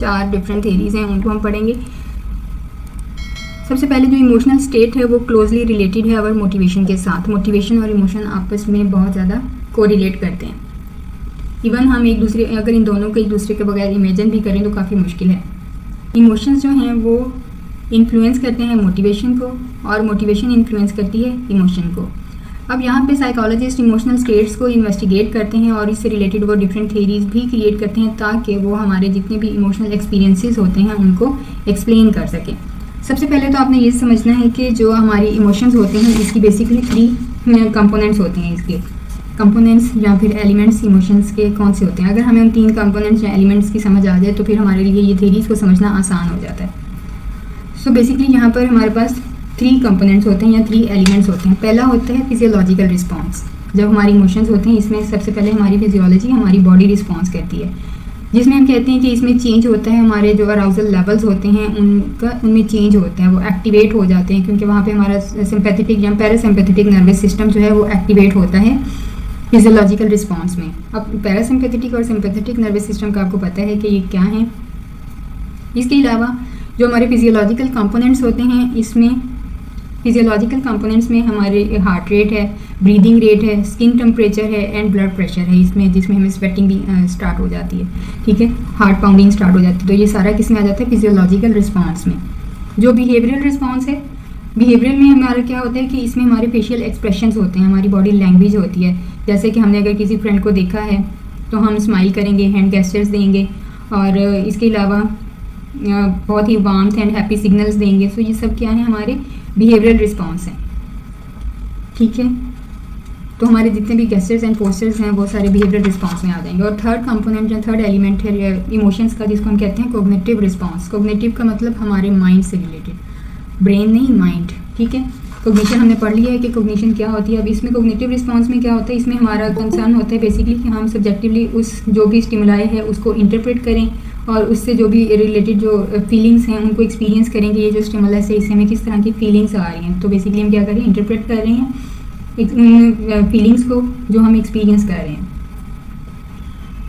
4 different theories हैं, उनको हम पढ़ेंगे। सबसे पहले जो इमोशनल स्टेट है वो क्लोजली रिलेटेड है और मोटिवेशन के साथ। मोटिवेशन और इमोशन आपस में बहुत ज़्यादा कोरिलेट करते हैं। इवन हम एक दूसरे, अगर इन दोनों को एक दूसरे के बगैर इमेजिन भी करें तो काफ़ी मुश्किल है। इमोशंस जो हैं वो इन्फ्लुएंस करते हैं मोटिवेशन को और मोटिवेशन इन्फ्लुएंस करती है इमोशन को। अब यहाँ पे साइकोलॉजिस्ट इमोशनल स्टेट्स को इन्वेस्टिगेट करते हैं और इससे रिलेटेड वो डिफरेंट थेरीज भी क्रिएट करते हैं ताकि वो हमारे जितने भी इमोशनल एक्सपीरियंसेस होते हैं उनको एक्सप्लेन कर सकें। सबसे पहले तो आपने ये समझना है कि जो हमारी इमोशंस होते हैं इसकी बेसिकली 3 कंपोनेंट्स होते हैं। इसके कंपोनेंट्स या फिर एलिमेंट्स इमोशंस के कौन से होते हैं। अगर हमें उन 3 कंपोनेंट्स या एलिमेंट्स की समझ आ जाए तो फिर हमारे लिए ये थेरीज को समझना आसान हो जाता है। सो बेसिकली यहाँ पर हमारे पास 3 कंपोनेंट्स होते हैं या 3 एलिमेंट्स होते हैं। पहला होता है फिजियोलॉजिकल रिस्पॉन्स। जब हमारी इमोशंस होते हैं इसमें सबसे पहले हमारी फिजियोलॉजी, हमारी बॉडी रिस्पॉन्स करती है, जिसमें हम कहते हैं कि इसमें चेंज होता है। हमारे जो अराउजल लेवल्स होते हैं उनमें चेंज होता है, वो एक्टिवेट हो जाते हैं क्योंकि वहाँ पे हमारा सिंपैथेटिक या पैरासिम्पैथेटिक नर्वस सिस्टम जो है वो एक्टिवेट होता है फिजियोलॉजिकल रिस्पॉन्स में। अब पैरासिम्पैथेटिक और सिंपैथेटिक नर्वस सिस्टम का आपको पता है कि ये क्या है। इसके अलावा जो हमारे फिजियोलॉजिकल कंपोनेंट्स होते हैं, इसमें फिजियोलॉजिकल कंपोनेंट्स में हमारे हार्ट रेट है, ब्रीदिंग रेट है, स्किन टेम्परेचर है एंड ब्लड प्रेशर है इसमें, जिसमें हमें स्वेटिंग भी स्टार्ट हो जाती है, ठीक है, हार्ट पाउंडिंग स्टार्ट हो जाती है। तो ये सारा किस में आ जाता है, फिजियोलॉजिकल रिस्पॉन्स में। जो बिहेवियरल रिस्पॉन्स है, बिहेवियरल में हमारा क्या होता है कि इसमें हमारे फेशियल एक्सप्रेशंस होते हैं, हमारी बॉडी लैंग्वेज होती है। जैसे कि हमने अगर किसी फ्रेंड को देखा है तो हम स्माइल करेंगे, हैंड गेस्चर्स देंगे और इसके अलावा बहुत ही वार्मथ एंड हैप्पी सिग्नल्स देंगे। सो ये सब क्या है, हमारे बिहेवियरल रिस्पॉन्स हैं, ठीक है। तो हमारे जितने भी गेस्चर्स एंड पोस्चर्स हैं वो सारे बिहेवियरल रिस्पॉन्स में आ जाएंगे। और थर्ड कंपोनेंट या थर्ड एलिमेंट है इमोशंस का, जिसको हम कहते हैं कोग्निटिव रिस्पॉन्स। कोग्निटिव का मतलब हमारे माइंड से रिलेटेड, ब्रेन नहीं माइंड, ठीक है। कोग्निशन हमने पढ़ लिया है कि कोग्निशन क्या होती है। अब इसमें कोग्निटिव रिस्पॉन्स में क्या होता है, इसमें हमारा कंसर्न होता है बेसिकली कि हम सब्जेक्टिवली उस जो भी स्टिमुलाई है उसको इंटरप्रेट करें और उससे जो भी रिलेटेड जो फीलिंग्स हैं उनको एक्सपीरियंस करेंगे। ये जो स्टिमुलस है इससे हमें किस तरह की फीलिंग्स आ रही हैं, तो बेसिकली हम क्या कर रहे हैं, इंटरप्रेट कर रहे हैं उन फीलिंग्स को जो हम एक्सपीरियंस कर रहे हैं।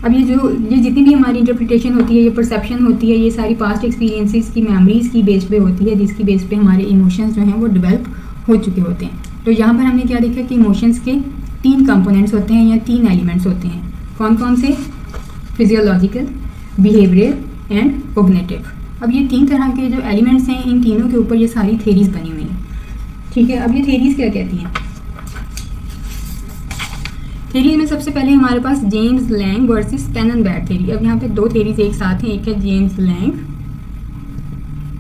अब ये जितनी भी हमारी इंटरप्रिटेशन होती है, ये परसेप्शन होती है, ये सारी पास्ट एक्सपीरियंसेस की मेमोरीज की बेस पे होती है, जिसकी बेस पे हमारे इमोशंस जो हैं वो डेवलप हो चुके होते हैं। तो यहाँ पर हमने क्या देखा कि इमोशंस के 3 कंपोनेंट्स होते हैं या 3 एलिमेंट्स होते हैं। कौन कौन से, फिजियोलॉजिकल, बिहेवियरल एंड कोग्निटिव। अब ये 3 तरह के जो एलिमेंट्स हैं, इन तीनों के ऊपर ये सारी थेरीज बनी हुई हैं, ठीक है। अब ये थेरीज क्या कहती हैं, थेरीज में सबसे पहले हमारे पास James Lange versus Cannon Bard theory. अब यहाँ पे 2 थेरीज एक साथ हैं, एक है जेम्स लैंग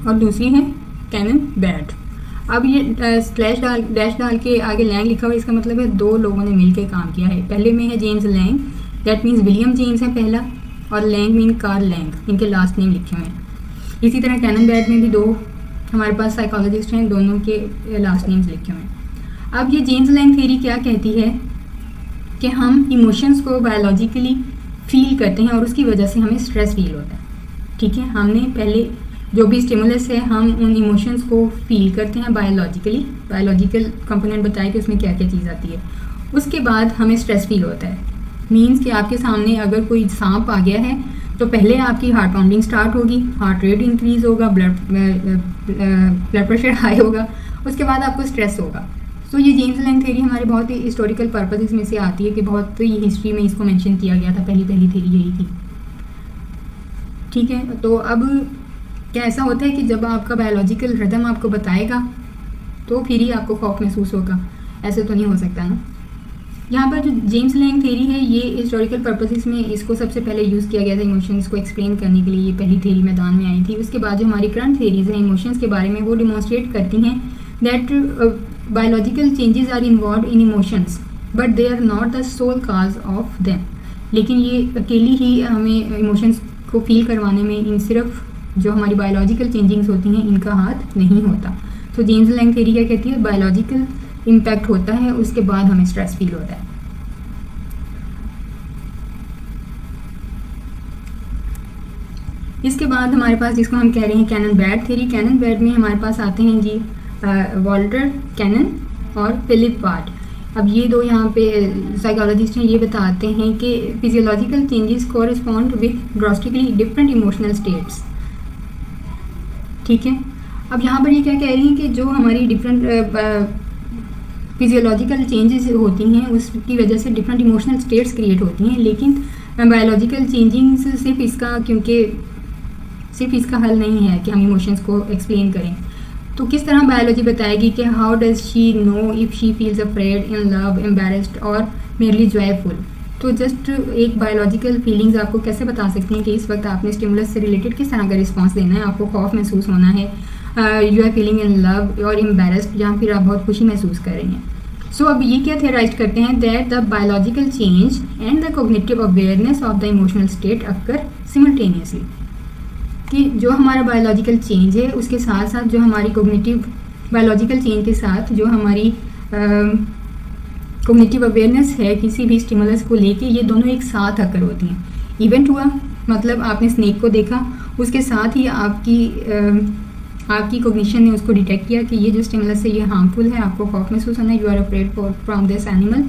और दूसरी है कैनन बैट। अब ये डैश डाल के आगे लैंग लिखा हुआ है, इसका मतलब है 2 लोगों ने मिलकर काम किया है। पहले में है James Lang, that means William James है पहला, और लैंग मीन कार्ल लैंग, इनके लास्ट नेम लिखे हुए हैं। इसी तरह कैनन बैट में भी 2 हमारे पास साइकोलॉजिस्ट हैं, दोनों के लास्ट नेम्स लिखे हुए हैं। अब ये जेम्स लैंग थेरी क्या कहती है कि हम इमोशंस को बायोलॉजिकली फील करते हैं और उसकी वजह से हमें स्ट्रेस फील होता है, ठीक है। हमने पहले जो भी स्टिमुलस है हम उन इमोशंस को फील करते हैं बायोलॉजिकली, बायोलॉजिकल कंपोनेंट बताए कि उसमें क्या क्या चीज़ आती है। उसके बाद हमें स्ट्रेस फील होता है, मीन्स कि आपके सामने अगर कोई सांप आ गया है तो पहले आपकी हार्ट पाउंडिंग स्टार्ट होगी, हार्ट रेट इंक्रीज होगा, ब्लड प्रेशर हाई होगा, उसके बाद आपको स्ट्रेस होगा। तो ये जेम्स लैंग थेरी हमारे बहुत ही हिस्टोरिकल पर्पसेस में से आती है कि बहुत ही हिस्ट्री में इसको मेंशन किया गया था, पहली थेरी यही थी, ठीक है। तो अब क्या ऐसा होता है कि जब आपका बायोलॉजिकल रिदम आपको बताएगा तो फिर ही आपको खौफ महसूस होगा, ऐसे तो नहीं हो सकता ना। यहाँ पर जो जेम्स लैंग थेरी है ये हिस्टोरिकल पर्पसेस में इसको सबसे पहले यूज़ किया गया था इमोशंस को एक्सप्लेन करने के लिए, ये पहली थेरी मैदान में आई थी। उसके बाद जो हमारी करंट थेरीज हैं इमोशंस के बारे में वो डिमॉन्स्ट्रेट करती हैं that biological changes are involved in emotions but they are not the sole cause of them. लेकिन ये अकेली ही हमें इमोशंस को फील करवाने में इन सिर्फ जो हमारी बायोलॉजिकल चेंजिंग्स होती हैं इनका हाथ नहीं होता। तो जेम्स लैंग थेरी क्या कहती है, बायोलॉजिकल इम्पैक्ट होता है, उसके बाद हमें स्ट्रेस फील होता है। इसके बाद हमारे पास जिसको हम कह रहे हैं Cannon Bard theory. Cannon Bard में हमारे पास आते हैं जी वॉल्टर कैनन और फिलिप वाट। अब ये दो यहाँ पे साइकोलॉजिस्ट हैं, ये बताते हैं कि physiological changes correspond with drastically different emotional states. ठीक है, अब यहाँ पर ये क्या कह रही हैं कि जो हमारी डिफरेंट फिजियोलॉजिकल चेंजेस होती हैं उसकी वजह से डिफरेंट इमोशनल स्टेट्स क्रिएट होती हैं, लेकिन बायोलॉजिकल चेंजिंग्स सिर्फ इसका हल नहीं है कि हम इमोशंस को एक्सप्लेन करें। तो किस तरह बायोलॉजी बताएगी कि how does she know if she feels afraid, in love, embarrassed और मेरली जॉयफुल। तो जस्ट एक बायोलॉजिकल फीलिंग्स आपको कैसे बता सकती हैं कि इस वक्त आपने स्टिमुलस से रिलेटेड किस तरह का रिस्पॉन्स देना है, आपको खौफ महसूस होना है, you are feeling in love और एम्बैरेस्ड, या फिर आप बहुत खुशी महसूस कर रही हैं। सो अब ये क्या थेराइज करते हैं that the biological change and the cognitive awareness of the emotional state occur simultaneously, कि जो हमारा बायोलॉजिकल चेंज है उसके साथ साथ जो हमारी कॉग्निटिव बायोलॉजिकल चेंज के साथ जो हमारी कॉग्निटिव अवेयरनेस है किसी भी स्टिमुलस को लेके, ये दोनों एक साथ अकर होती हैं। इवेंट हुआ मतलब आपने स्नेक को देखा, उसके साथ ही आपकी कॉग्निशन ने उसको डिटेक्ट किया कि ये जो स्टिमुलस है ये हार्मफुल है, आपको खौफ महसूस होना है, you are afraid from this animal.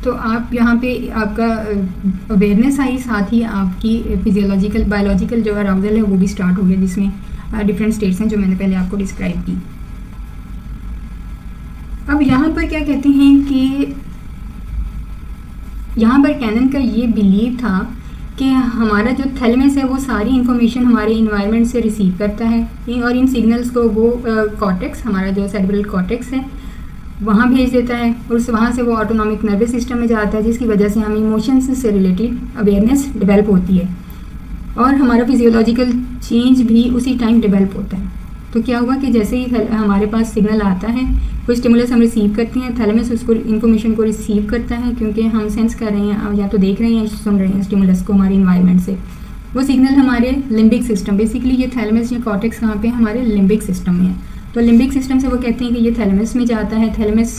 तो आप यहाँ पे आपका अवेयरनेस आई, साथ ही आपकी फिजियोलॉजिकल बायोलॉजिकल जो अराउजल है वो भी स्टार्ट हो गया, जिसमें डिफरेंट स्टेट्स हैं जो मैंने पहले आपको डिस्क्राइब की। अब यहाँ पर क्या कहते हैं कि यहाँ पर कैनन का ये बिलीव था कि हमारा जो थैलेमस है वो सारी इंफॉर्मेशन हमारे इन्वायरमेंट से रिसीव करता है और इन सिग्नल्स को वो कॉर्टेक्स, हमारा जो सेरेब्रल कॉर्टेक्स है, वहाँ भेज देता है और वहाँ से वो ऑटोनॉमिक नर्वस सिस्टम में जाता है, जिसकी वजह से हमें इमोशंस से रिलेटेड अवेयरनेस डेवलप होती है और हमारा फिजियोलॉजिकल चेंज भी उसी टाइम डेवलप होता है। तो क्या हुआ कि जैसे ही हमारे पास सिग्नल आता है, कोई स्टिमुलस हम रिसीव करते हैं, थैलेमस उसको इन्फॉर्मेशन को रिसीव करता है, क्योंकि हम सेंस कर रहे हैं या तो देख रहे हैं या सुन रहे हैं स्टिमुलस को हमारे इन्वायरमेंट से। वो सिग्नल हमारे लिम्बिक सिस्टम, बेसिकली ये थैलेमस या कॉर्टेक्स कहाँ पे हमारे लिम्बिक सिस्टम में है। तो लिम्बिक सिस्टम से वो कहते हैं कि ये थैलेमस में जाता है, थैलेमस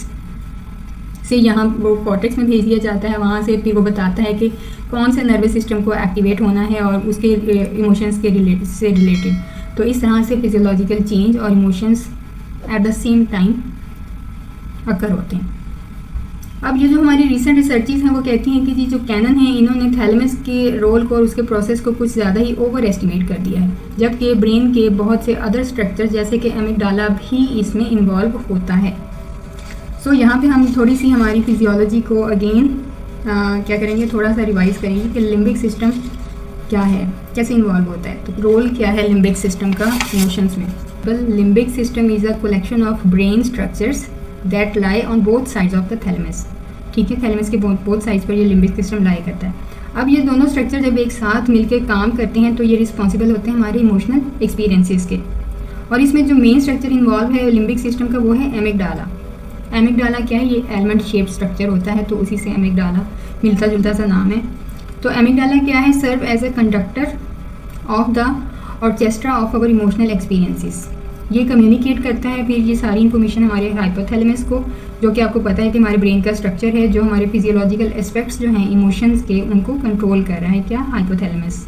से यहाँ वो कॉर्टेक्स में भेज दिया जाता है, वहाँ से फिर वो बताता है कि कौन से नर्वस सिस्टम को एक्टिवेट होना है और उसके इमोशंस के रिलेटेड। तो इस तरह से फिजियोलॉजिकल चेंज और emotions at the same time occur होते हैं। अब ये जो हमारी रिसेंट रिसर्चेस हैं वो कहती हैं कि जी जो कैनन है इन्होंने थैलेमस के रोल को और उसके प्रोसेस को कुछ ज़्यादा ही ओवर एस्टिमेट कर दिया है, जबकि ब्रेन के बहुत से अदर स्ट्रक्चर जैसे कि एमिगडाला भी इसमें इन्वॉल्व होता है। सो यहाँ पे हम थोड़ी सी हमारी फिजियोलॉजी को अगेन क्या करेंगे, थोड़ा सा रिवाइज करेंगे कि लिम्बिक सिस्टम क्या है, कैसे इन्वॉल्व होता है, तो रोल क्या है लिम्बिक सिस्टम का इमोशंस में। Limbic system is a collection of brain structures that lie on both sides of the thalamus. ठीक है, थैलेमस के बोथ साइड्स पर ये लिम्बिक सिस्टम लाई करता है। अब ये दोनों स्ट्रक्चर जब एक साथ मिलकर काम करते हैं तो ये रिस्पॉन्सिबल होते हैं हमारे इमोशनल एक्सपीरियंसेस के, और इसमें जो मेन स्ट्रक्चर इन्वॉल्व है लिम्बिक सिस्टम का वो है एमिगडाला। एमिगडाला क्या है, ये एलमंड शेप्ड स्ट्रक्चर होता है, तो उसी से एमिगडाला मिलता जुलता सा नाम है। तो एमिगडाला क्या है, serve as a conductor of the orchestra of our emotional experiences. ये कम्युनिकेट करता है फिर ये सारी इन्फॉर्मेशन हमारे हाइपोथैलेमस को, जो कि आपको पता है कि हमारे ब्रेन का स्ट्रक्चर है जो हमारे फिजियोलॉजिकल एस्पेक्ट्स जो हैं इमोशंस के उनको कंट्रोल कर रहा है, क्या, हाइपोथैलेमस।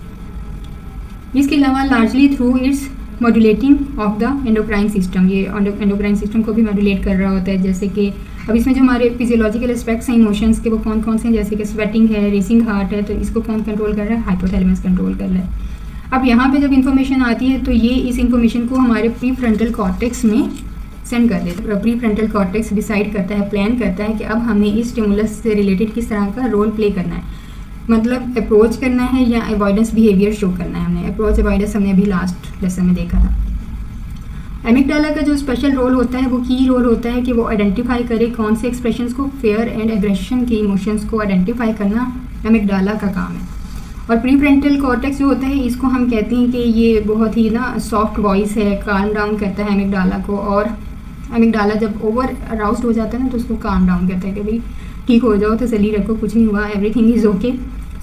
इसके अलावा largely through it's modulating of the endocrine system, ये एंडोक्राइन सिस्टम को भी मॉड्यूलेट कर रहा होता है। जैसे कि अब इसमें जो हमारे फिजियोलॉजिकल एस्पेक्ट्स हैं इमोशंस के वो कौन कौन से हैं, जैसे कि स्वेटिंग है, रेसिंग हार्ट है, तो इसको कौन कंट्रोल कर रहा है, हाइपोथैलेमस कंट्रोल कर रहा है। अब यहाँ पे जब इन्फॉर्मेशन आती है तो ये इस इन्फॉर्मेशन को हमारे प्री फ्रंटल कॉर्टेक्स में सेंड कर देता है। प्री फ्रंटल कॉर्टेक्स डिसाइड करता है, प्लान करता है कि अब हमें इस स्टिमुलस से रिलेटेड किस तरह का रोल प्ले करना है, मतलब अप्रोच करना है या अवॉइडेंस बिहेवियर शो करना है। हमने अप्रोच अवॉइडेंस हमने अभी लास्ट लेसन में देखा था। एमिगडाला का जो स्पेशल रोल होता है वो की रोल होता है कि वो आइडेंटिफाई करे कौन से एक्सप्रेशंस को, फेयर एंड एग्रेशन के इमोशंस को आइडेंटिफाई करना एमिगडाला का काम है। और प्री फ्रंटल कॉर्टेक्स जो होता है इसको हम कहते हैं कि ये बहुत ही ना सॉफ्ट वॉइस है, काम डाउन करता है एमिगडाला को, और एमिगडाला जब ओवर अराउज्ड हो जाता है ना तो उसको काम डाउन करता है कि भाई ठीक हो जाओ, तसल्ली रखो, कुछ नहीं हुआ, everything is okay.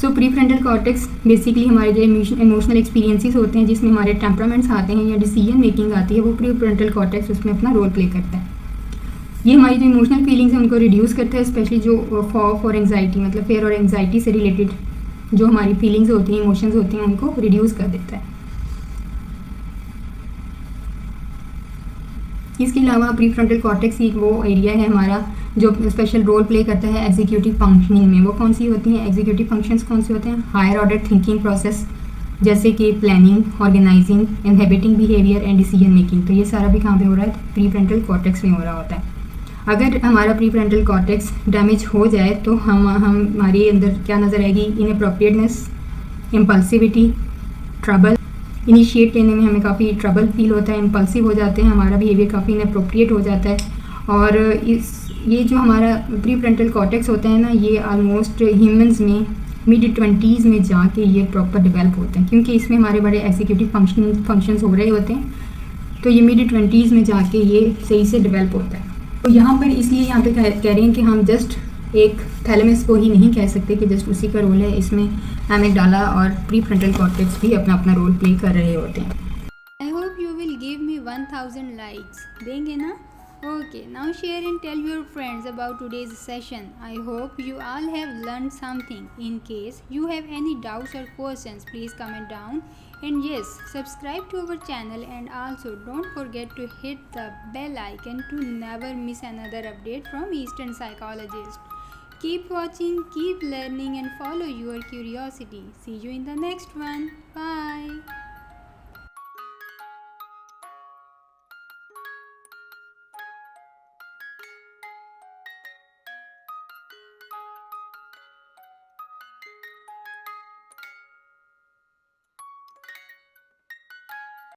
So pre frontal cortex basically हमारे जो इमोशनल एक्सपीरियंसेस होते हैं जिसमें हमारे टेम्परामेंट्स आते हैं या डिसीजन मेकिंग आती है, वो प्री फ्रंटल कॉर्टेक्स उसमें अपना रोल प्ले करता है। ये हमारी जो इमोशनल फीलिंग्स हैं उनको रिड्यूस करता है, स्पेशली जो खौफ और एंग्जाइटी, मतलब फेयर और एंग्जाइटी से रिलेटेड जो हमारी फीलिंग्स होती हैं, इमोशंस होती हैं, उनको रिड्यूस कर देता है। इसके अलावा प्री फ्रंटल कॉर्टेक्स एक वो एरिया है हमारा जो स्पेशल रोल प्ले करता है एग्जीक्यूटिव फंक्शनिंग में। वो कौन सी होती हैं एग्जीक्यूटिव फंक्शंस, कौन से होते हैं? हायर ऑर्डर थिंकिंग प्रोसेस, जैसे कि planning, organising, inhibiting behaviour and decision making. तो ये सारा भी कहाँ पे हो रहा है? प्री फ्रंटल कॉर्टेक्स में हो रहा होता है। अगर हमारा प्री फ्रंटल कॉर्टेक्स डैमेज हो जाए तो हमारे अंदर क्या नज़र आएगी? इनअप्रोप्रिएटनेस, इम्पल्सिविटी, ट्रबल, इनिशिएट लेने में हमें काफ़ी ट्रबल फील होता है, इम्पल्सिव हो जाते हैं, हमारा बिहेवियर काफ़ी इनअप्रोप्रिएट हो जाता है। और ये जो हमारा प्री फ्रंटल कॉर्टेक्स होता है ना, ये ऑलमोस्ट ह्यूमंस में मिड-20s में जाके ये प्रॉपर डेवलप होते हैं, क्योंकि इसमें हमारे बड़े एग्जीक्यूटिव फंक्शंस हो रहे होते हैं। तो ये मिड-20s में जाके ये सही से डेवलप होता है। तो यहाँ पर इसलिए यहाँ पे कह रहे हैं कि हम जस्ट एक थैलेमस को ही नहीं कह सकते कि जस्ट उसी का रोल है, इसमें एमिगडाला और प्री फ्रंटल कॉर्टेक्स भी अपना अपना रोल प्ले कर रहे होते हैं। I hope you will give me 1000 likes. देंगे ना? Okay, now share and tell your friends about today's session. I hope you all have learned something. In case you have any doubts or questions, please comment down. And yes, subscribe to our channel and also don't forget to hit the bell icon to never miss another update from Eastern Psychologist. Keep watching, keep learning and follow your curiosity. See you in the next one. Bye.